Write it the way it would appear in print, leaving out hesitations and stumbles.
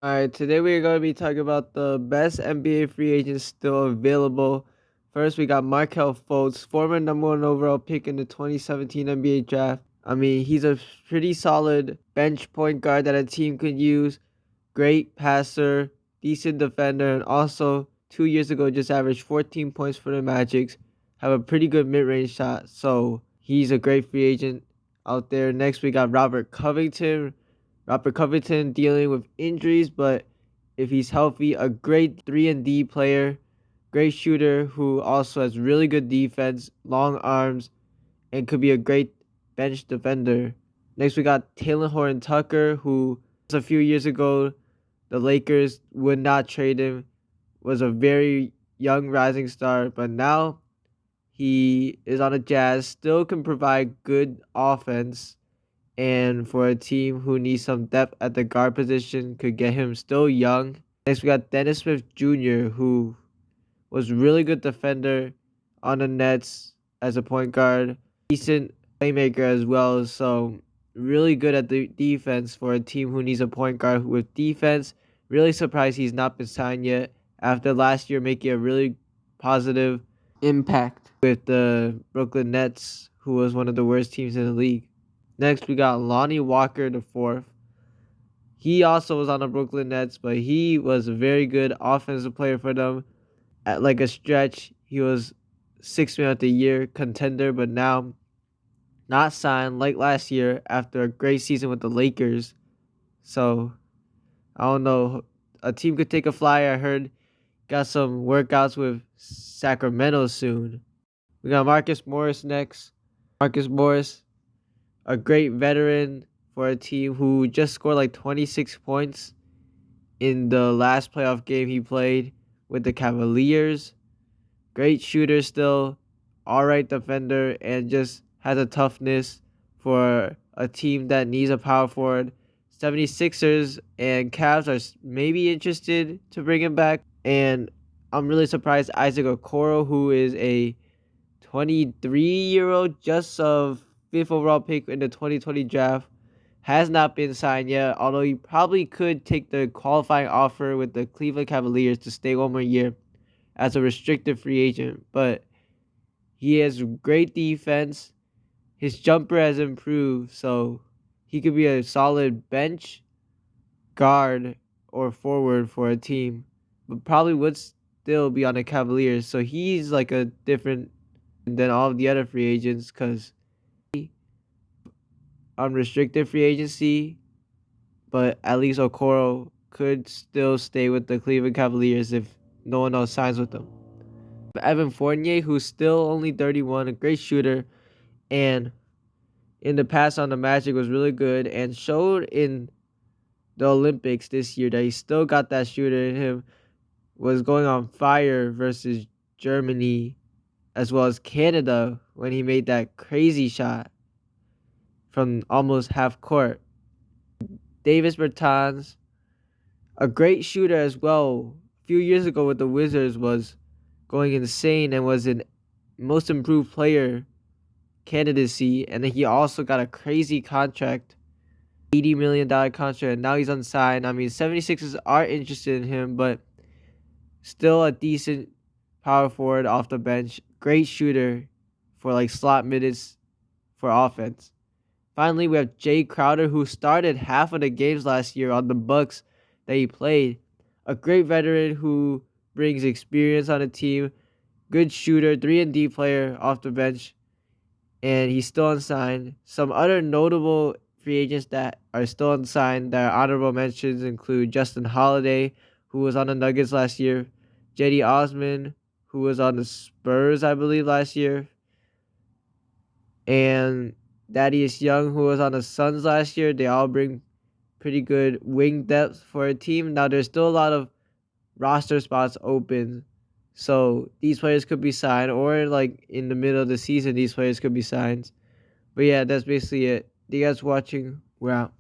Alright, today we're going to be talking about the best NBA free agents still available. First, we got Markelle Fultz, former number one overall pick in the 2017 NBA draft. I mean, he's a pretty solid bench point guard that a team could use. Great passer, decent defender, and also 2 years ago just averaged 14 points for the Magic. Have a pretty good mid-range shot, so he's a great free agent out there. Next, we got Robert Covington. Robert Covington dealing with injuries, but if he's healthy, a great 3 and D player, great shooter who also has really good defense, long arms, and could be a great bench defender. Next, we got Taylor Horton Tucker, who a few years ago the Lakers would not trade him, was a very young rising star, but now he is on a Jazz, still can provide good offense, and for a team who needs some depth at the guard position, could get him still young. Next, we got Dennis Smith Jr., who was really good defender on the Nets as a point guard, decent playmaker as well. So really good at the defense for a team who needs a point guard with defense. Really surprised he's not been signed yet after last year making a really positive impact with the Brooklyn Nets, who was one of the worst teams in the league. Next, we got Lonnie Walker the fourth. He also was on the Brooklyn Nets, but he was a very good offensive player for them. At like a stretch, he was sixth man of the year contender, but now not signed like last year after a great season with the Lakers. So I don't know. A team could take a flyer. I heard got some workouts with Sacramento soon. We got Marcus Morris next. Marcus Morris, a great veteran for a team who just scored like 26 points in the last playoff game he played with the Cavaliers. Great shooter still, alright defender, and just has a toughness for a team that needs a power forward. 76ers and Cavs are maybe interested to bring him back. And I'm really surprised Isaac Okoro, who is a 23-year-old, just a 5th overall pick in the 2020 draft, has not been signed yet, although he probably could take the qualifying offer with the Cleveland Cavaliers to stay one more year as a restricted free agent. But he has great defense. His jumper has improved, so he could be a solid bench guard or forward for a team, but probably would still be on the Cavaliers. So he's like a different than all of the other free agents because unrestricted free agency, but at least Okoro could still stay with the Cleveland Cavaliers if no one else signs with them. Evan Fournier, who's still only 31, a great shooter, and in the past on the Magic was really good and showed in the Olympics this year that he still got that shooter in him, was going on fire versus Germany as well as Canada when he made that crazy shot from almost half court. Davis Bertans, a great shooter as well. A few years ago with the Wizards was going insane and was an most improved player candidacy, and then he also got a crazy contract, $80 million contract, and now he's unsigned. I mean, 76ers are interested in him, but still a decent power forward off the bench. Great shooter for like slot minutes for offense. Finally, we have Jay Crowder, who started half of the games last year on the Bucks that he played. A great veteran who brings experience on the team. Good shooter, 3 and D player off the bench, and he's still unsigned. Some other notable free agents that are still unsigned that are honorable mentions include Justin Holiday, who was on the Nuggets last year, Cedi Osman, who was on the Spurs, I believe, last year, and Thaddeus Young, who was on the Suns last year. They all bring pretty good wing depth for a team. Now, there's still a lot of roster spots open, so these players could be signed, or like in the middle of the season, these players could be signed. But yeah, that's basically it. Thank you guys for watching. We're out.